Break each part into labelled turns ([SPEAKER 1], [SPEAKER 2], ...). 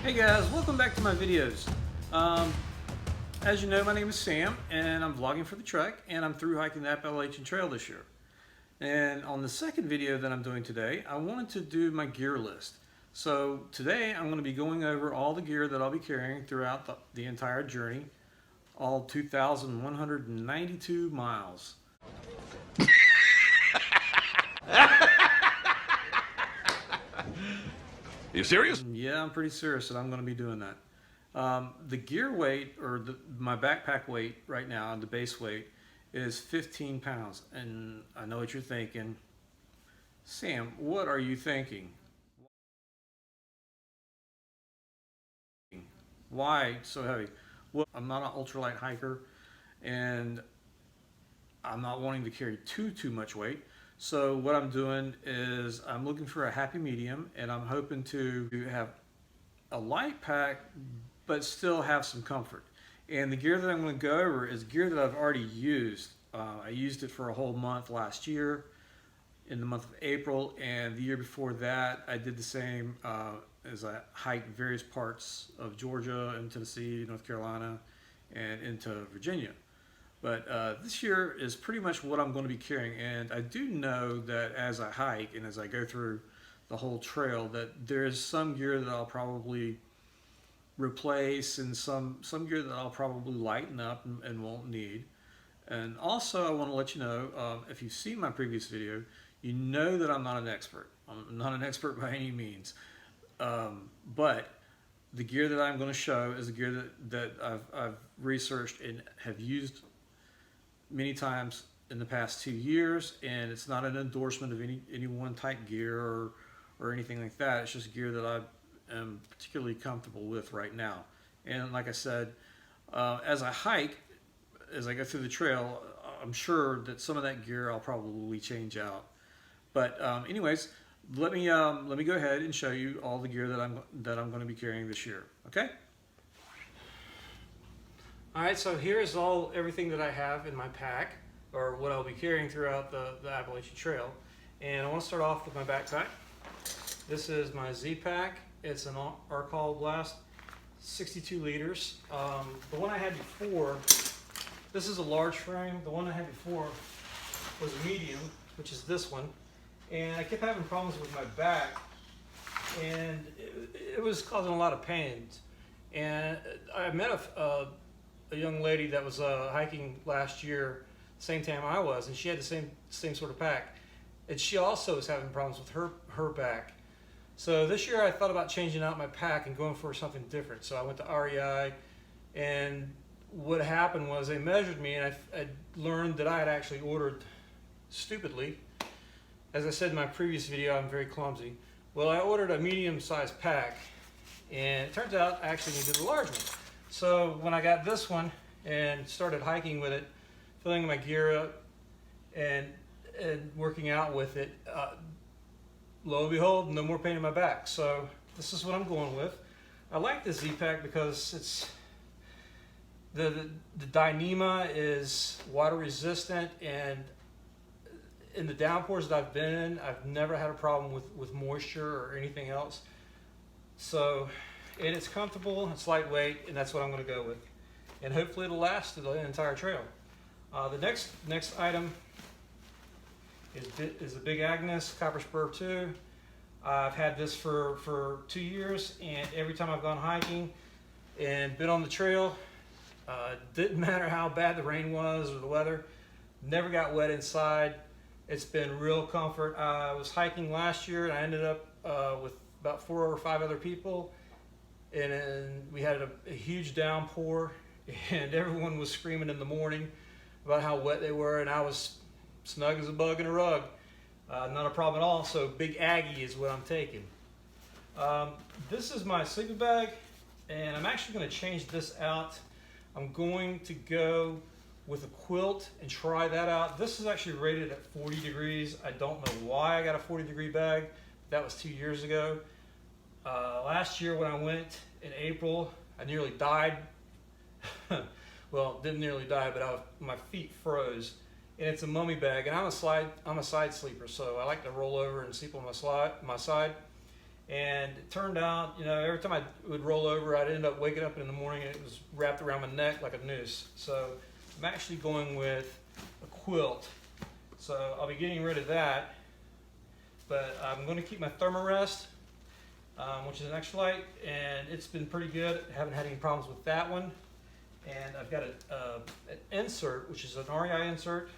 [SPEAKER 1] Hey guys, welcome back to my videos. As you know, my name is Sam and I'm vlogging for the trek, and I'm through hiking the Appalachian Trail this year. And on the second video that I'm doing today, I wanted to do my gear list. So today I'm going to be going over all the gear that I'll be carrying throughout the entire journey, all 2,192 miles.
[SPEAKER 2] You serious?
[SPEAKER 1] Yeah, I'm pretty serious that I'm going to be doing that. The gear weight, or my backpack weight right now, the base weight, is 15 pounds. And I know what you're thinking. Sam, what are you thinking? Why so heavy? Well, I'm not an ultralight hiker, and I'm not wanting to carry too much weight. So what I'm doing is I'm looking for a happy medium, and I'm hoping to have a light pack but still have some comfort. And the gear that I'm going to go over is gear that I've already used. I used it for a whole month last year in the month of April, and the year before that I did the same as I hiked various parts of Georgia and Tennessee, North Carolina, and into Virginia. But this year is pretty much what I'm going to be carrying, and I do know that as I hike and as I go through the whole trail that there is some gear that I'll probably replace and some gear that I'll probably lighten up and won't need. And also I want to let you know, if you've seen my previous video, you know that I'm not an expert. I'm not an expert by any means. But the gear that I'm going to show is the gear that I've researched and have used many times in the past 2 years, and it's not an endorsement of any one type gear or anything like that. It's just gear that I am particularly comfortable with right now. And like I said, as I hike, as I go through the trail, I'm sure that some of that gear I'll probably change out. But anyways, let me go ahead and show you all the gear that I'm going to be carrying this year. Okay. All right, so here's everything that I have in my pack, or what I'll be carrying throughout the Appalachian Trail. And I want to start off with my backpack. This is my Z-Pack. It's an Arcol Blast, 62 liters. The one I had before, this is a large frame. The one I had before was a medium, which is this one. And I kept having problems with my back, and it was causing a lot of pains. And I met a young lady that was hiking last year, same time I was, and she had the same sort of pack, and she also was having problems with her back. So this year I thought about changing out my pack and going for something different. So I went to REI, and what happened was they measured me, and I learned that I had actually ordered stupidly. As I said in my previous video, I'm very clumsy. Well, I ordered a medium-sized pack, and it turns out I actually needed a large one. So when I got this one and started hiking with it, filling my gear up and working out with it, lo and behold, no more pain in my back. So this is what I'm going with. I like this Z-Pack because it's the Dyneema is water resistant, and in the downpours that I've been in, I've never had a problem with moisture or anything else. So, and it's comfortable, it's lightweight, and that's what I'm going to go with. And hopefully it'll last through the entire trail. The next item is the Big Agnes Copper Spur 2. I've had this for 2 years, and every time I've gone hiking and been on the trail, didn't matter how bad the rain was or the weather, never got wet inside. It's been real comfort. I was hiking last year, and I ended up with about 4 or 5 other people, and we had a huge downpour, and everyone was screaming in the morning about how wet they were, and I was snug as a bug in a rug. Not a problem at all. So Big Aggie is what I'm taking. This is my sleeping bag, and I'm actually going to change this out. I'm going to go with a quilt and try that out. This is actually rated at 40 degrees. I don't know why I got a 40-degree bag. That was 2 years ago. Last year when I went in April, I nearly died. Well, didn't nearly die, but my feet froze. And it's a mummy bag, and I'm a side sleeper, so I like to roll over and sleep on my side. And it turned out, you know, every time I would roll over, I'd end up waking up in the morning and it was wrapped around my neck like a noose. So I'm actually going with a quilt. So I'll be getting rid of that, but I'm going to keep my Thermarest, which is an extra light, and it's been pretty good. I haven't had any problems with that one. And I've got an insert, which is an REI insert,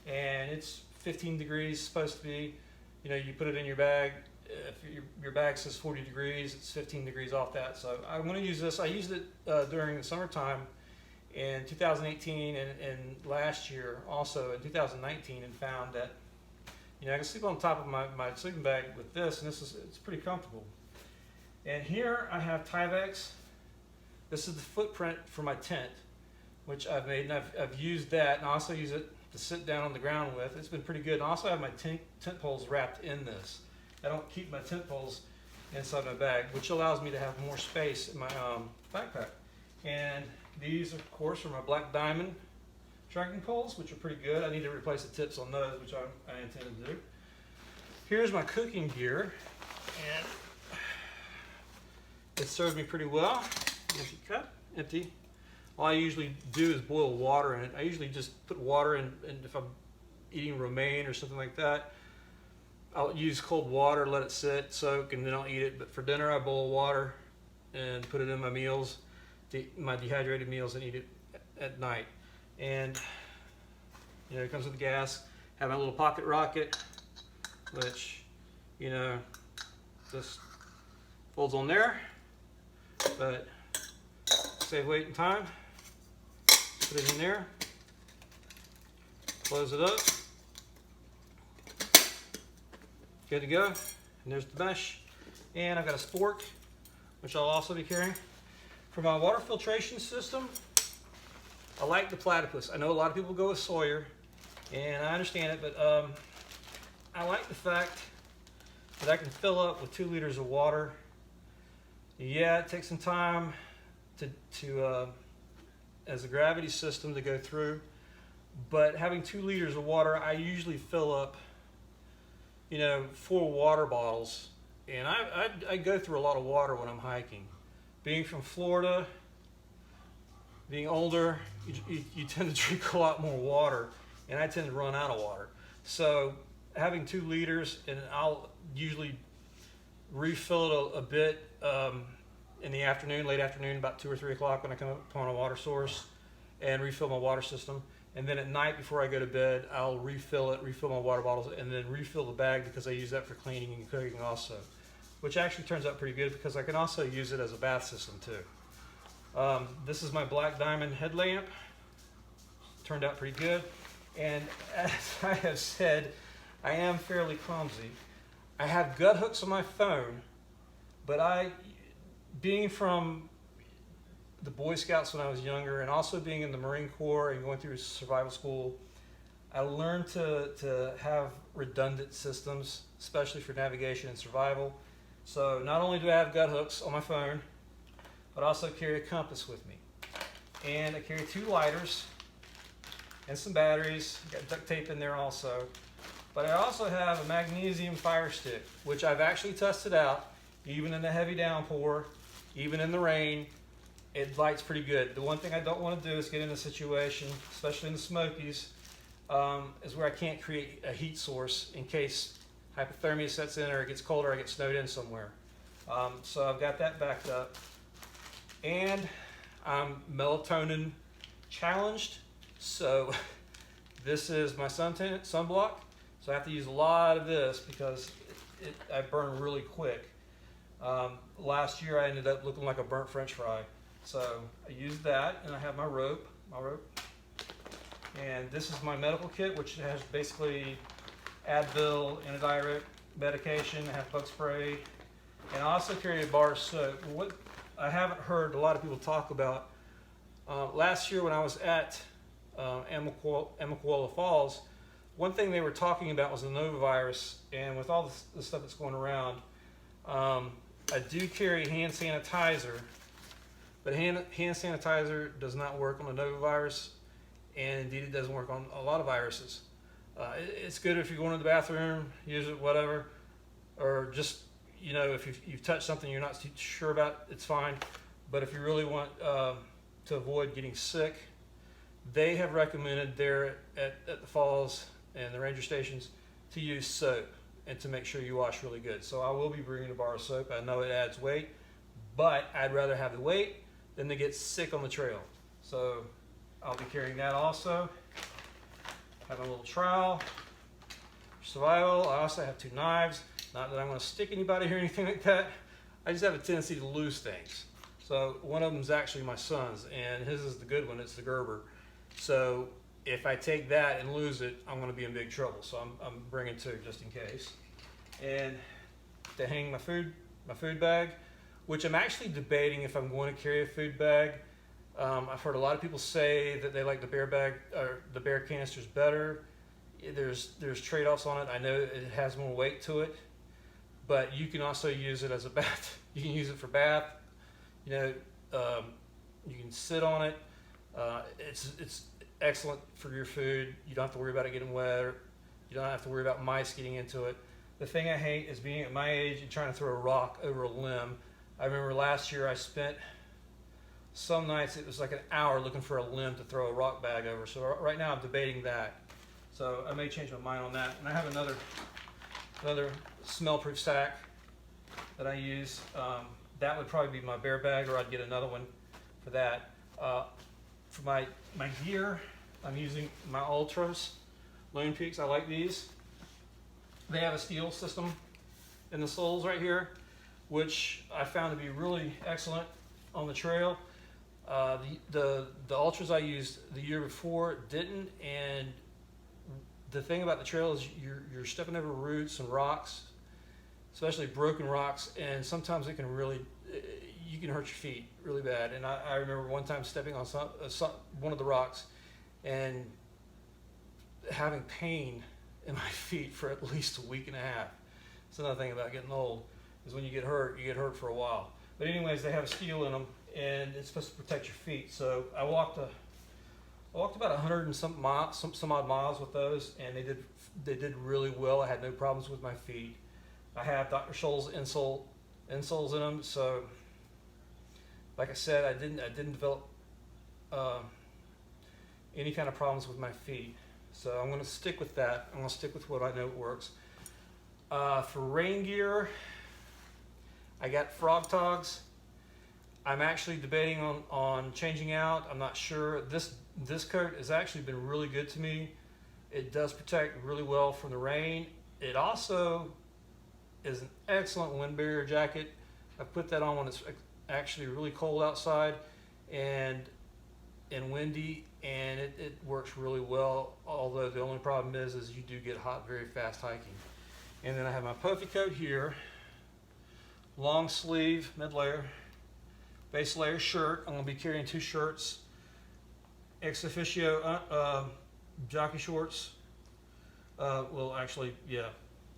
[SPEAKER 1] and it's 15 degrees supposed to be. You know, you put it in your bag. If your bag says 40 degrees, it's 15 degrees off that. So I'm going to use this. I used it during the summertime in 2018 and last year also in 2019, and found that, you know, I can sleep on top of my sleeping bag with this, and it's pretty comfortable. And here I have Tyvek. This is the footprint for my tent, which I've made, and I've used that, and I also use it to sit down on the ground with. It's been pretty good. And I also have my tent poles wrapped in this. I don't keep my tent poles inside my bag, which allows me to have more space in my backpack. And these, of course, are my Black Diamond trekking poles, which are pretty good. I need to replace the tips on those, which I intend to do. Here's my cooking gear, and it served me pretty well. Empty cup, empty. All I usually do is boil water in it. I usually just put water in, and if I'm eating romaine or something like that, I'll use cold water, let it sit, soak, and then I'll eat it. But for dinner, I boil water and put it in my meals, my dehydrated meals, and eat it at night. And, you know, it comes with the gas. Have my little pocket rocket, which, you know, just folds on there. But save weight and time. Put it in there. Close it up. Good to go. And there's the mesh. And I've got a spork, which I'll also be carrying. For my water filtration system, I like the Platypus. I know a lot of people go with Sawyer, and I understand it, but I like the fact that I can fill up with 2 liters of water. Yeah, it takes some time to as a gravity system to go through, but having 2 liters of water, I usually fill up, you know, 4 water bottles, and I go through a lot of water when I'm hiking. Being from Florida, being older, you tend to drink a lot more water, and I tend to run out of water. So having 2 liters, and I'll usually refill it a bit in the afternoon, late afternoon, about 2 or 3 o'clock when I come up upon a water source, and refill my water system. And then at night before I go to bed, I'll refill my water bottles, and then refill the bag because I use that for cleaning and cooking also, which actually turns out pretty good because I can also use it as a bath system too. This is my Black Diamond headlamp. Turned out pretty good. And as I have said, I am fairly clumsy. I have gut hooks on my phone, but being from the Boy Scouts when I was younger, and also being in the Marine Corps and going through survival school, I learned to have redundant systems, especially for navigation and survival. So not only do I have gut hooks on my phone, but I also carry a compass with me. And I carry 2 lighters and some batteries. Got duct tape in there also. But I also have a magnesium fire stick, which I've actually tested out, even in the heavy downpour, even in the rain. It lights pretty good. The one thing I don't want to do is get in a situation, especially in the Smokies, is where I can't create a heat source in case hypothermia sets in or it gets colder or I get snowed in somewhere. So I've got that backed up. And I'm melatonin challenged, so this is my sunblock. So I have to use a lot of this because I burn really quick. Last year I ended up looking like a burnt French fry. So I used that, and I have my rope. And this is my medical kit, which has basically Advil, antidiuretic medication. I have bug spray, and I also carry a bar of soap. What I haven't heard a lot of people talk about, last year when I was at Amaquola Falls, one thing they were talking about was the Nova virus, and with all the stuff that's going around, I do carry hand sanitizer, but hand sanitizer does not work on the Nova virus, and indeed it doesn't work on a lot of viruses. It's good if you're going to the bathroom, use it, whatever, or just, you know, if you've touched something you're not too sure about, it's fine. But if you really want to avoid getting sick, they have recommended there at the falls and the ranger stations to use soap and to make sure you wash really good. So I will be bringing a bar of soap. I know it adds weight, but I'd rather have the weight than to get sick on the trail. So I'll be carrying that also. Have a little trowel, survival. I also have 2 knives. Not that I'm going to stick anybody or anything like that. I just have a tendency to lose things. So one of them is actually my son's, and his is the good one. It's the Gerber. So if I take that and lose it, I'm going to be in big trouble. So I'm bringing 2 just in case. And to hang my food bag, which I'm actually debating if I'm going to carry a food bag. I've heard a lot of people say that they like the bear bag or the bear canisters better. There's trade-offs on it. I know it has more weight to it, but you can also use it as a bath. You can use it for bath. You know, you can sit on it. It's excellent for your food. You don't have to worry about it getting wet. Or you don't have to worry about mice getting into it. The thing I hate is being at my age and trying to throw a rock over a limb. I remember last year I spent some nights it was like an hour looking for a limb to throw a rock bag over. So right now I'm debating that. So I may change my mind on that. And I have another smell-proof sack that I use. That would probably be my bear bag, or I'd get another one for that. For my gear, I'm using my Ultras Lone Peaks. I like these. They have a steel system in the soles right here, which I found to be really excellent on the trail. The Ultras I used the year before didn't, and the thing about the trail is you're stepping over roots and rocks, especially broken rocks, and sometimes it can really, you can hurt your feet really bad. And I remember one time stepping on one of the rocks and having pain in my feet for at least a week and a half. It's another thing about getting old, is when you get hurt for a while. But anyways, they have steel in them, and it's supposed to protect your feet. So I walked about 100 and some odd miles with those, and they did really well. I had no problems with my feet. I have Dr. Scholl's insoles in them, so like I said, I didn't develop any kind of problems with my feet. So I'm going to stick with that. I'm going to stick with what I know works. For rain gear, I got Frog Togs. I'm actually debating on changing out. I'm not sure. This coat has actually been really good to me. It does protect really well from the rain. It also is an excellent wind barrier jacket. I put that on when it's actually really cold outside and windy, and it works really well. Although the only problem is you do get hot very fast hiking. And then I have my puffy coat here, long sleeve, mid layer, base layer shirt. I'm going to be carrying 2 shirts, ex officio jockey shorts. Well, actually, yeah.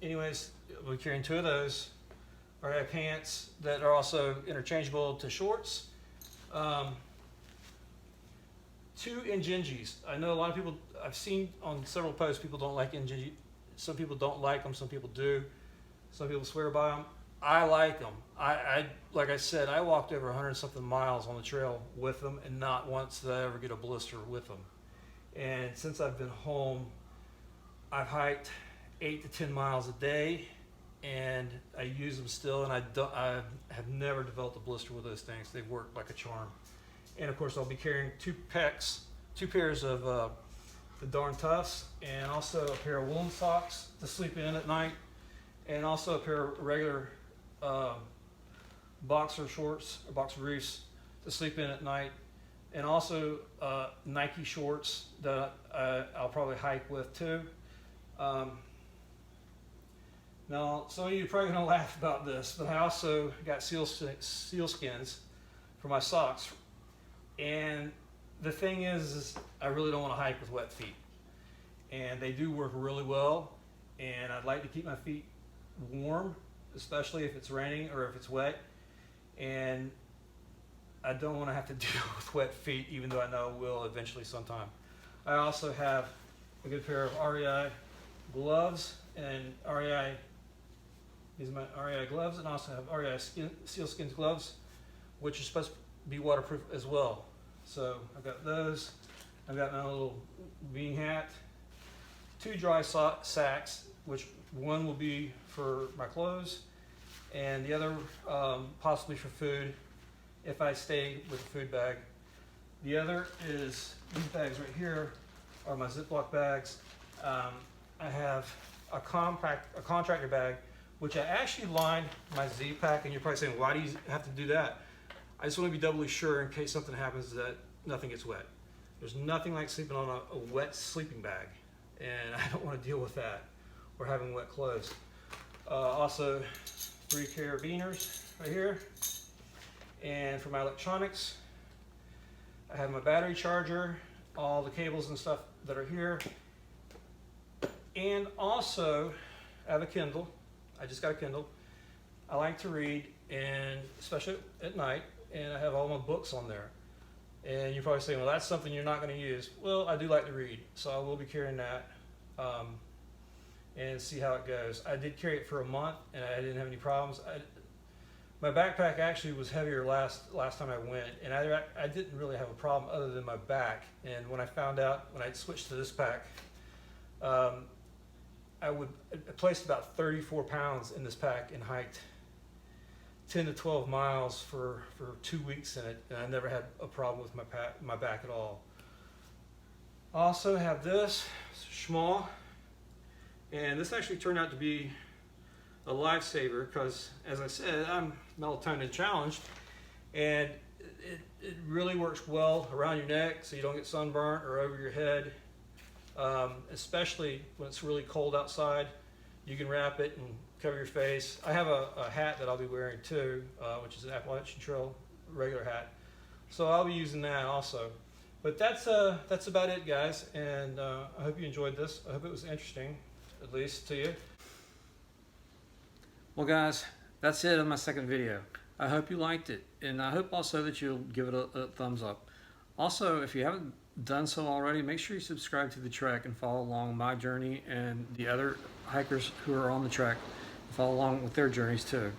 [SPEAKER 1] Anyways, we're carrying 2 of those. I have pants that are also interchangeable to shorts. 2 Injinjis. I know a lot of people, I've seen on several posts, people don't like Injinji. Some people don't like them, some people do. Some people swear by them. I like them. Like I said, I walked over 100-something miles on the trail with them, and not once did I ever get a blister with them. And since I've been home, I've hiked 8 to 10 miles a day, and I use them still, and I have never developed a blister with those things. They've worked like a charm. And of course, I'll be carrying 2 pairs of the Darn Toughs, and also a pair of woolen socks to sleep in at night, and also a pair of regular boxer shorts or boxer briefs to sleep in at night, and also Nike shorts that I'll probably hike with too. Now, some of you are probably going to laugh about this, but I also got seal skins for my socks. And the thing is I really don't want to hike with wet feet. And they do work really well. And I'd like to keep my feet warm, especially if it's raining or if it's wet. And I don't want to have to deal with wet feet, even though I know I will eventually sometime. I also have a good pair of REI gloves and REI These are my REI gloves, and I also have REI Sealskins gloves, which are supposed to be waterproof as well. So I've got those. I've got my little bean hat, 2 dry sacks, which one will be for my clothes, and the other possibly for food if I stay with a food bag. The other is these bags right here are my Ziploc bags. I have a contractor bag, which I actually lined my Z-Pack, and you're probably saying, why do you have to do that? I just want to be doubly sure in case something happens that nothing gets wet. There's nothing like sleeping on a wet sleeping bag, and I don't want to deal with that or having wet clothes. Also, 3 carabiners right here. And for my electronics, I have my battery charger, all the cables and stuff that are here. And also, I have a Kindle. I just got a Kindle. I like to read, and especially at night, and I have all my books on there. And you're probably saying, well, that's something you're not going to use. Well, I do like to read, so I will be carrying that and see how it goes. I did carry it for a month, and I didn't have any problems. My backpack actually was heavier last time I went, and I didn't really have a problem other than my back. And when I found out, when I switched to this pack, I placed about 34 pounds in this pack and hiked 10 to 12 miles for 2 weeks in it, and I never had a problem with my back at all. I also have this Schmall, and this actually turned out to be a lifesaver because, as I said, I'm melatonin challenged, and it really works well around your neck so you don't get sunburnt or over your head, especially when it's really cold outside. You can wrap it and cover your face. I have a hat that I'll be wearing too, which is an Appalachian Trail regular hat, so I'll be using that also. But that's about it, guys, and I hope you enjoyed this. I hope it was interesting, at least to you. Well, guys, that's it on my second video. I hope you liked it, and I hope also that you'll give it a thumbs up. Also, if you haven't done so already, make sure you subscribe to the trek and follow along my journey and the other hikers who are on the trek. Follow along with their journeys too.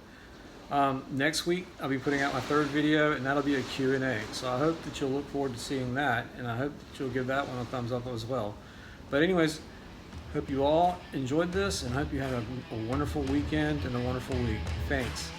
[SPEAKER 1] Next week, I'll be putting out my 3rd video, and that'll be a Q&A. So I hope that you'll look forward to seeing that, and I hope that you'll give that one a thumbs up as well. But anyways, hope you all enjoyed this, and hope you had a wonderful weekend and a wonderful week. Thanks.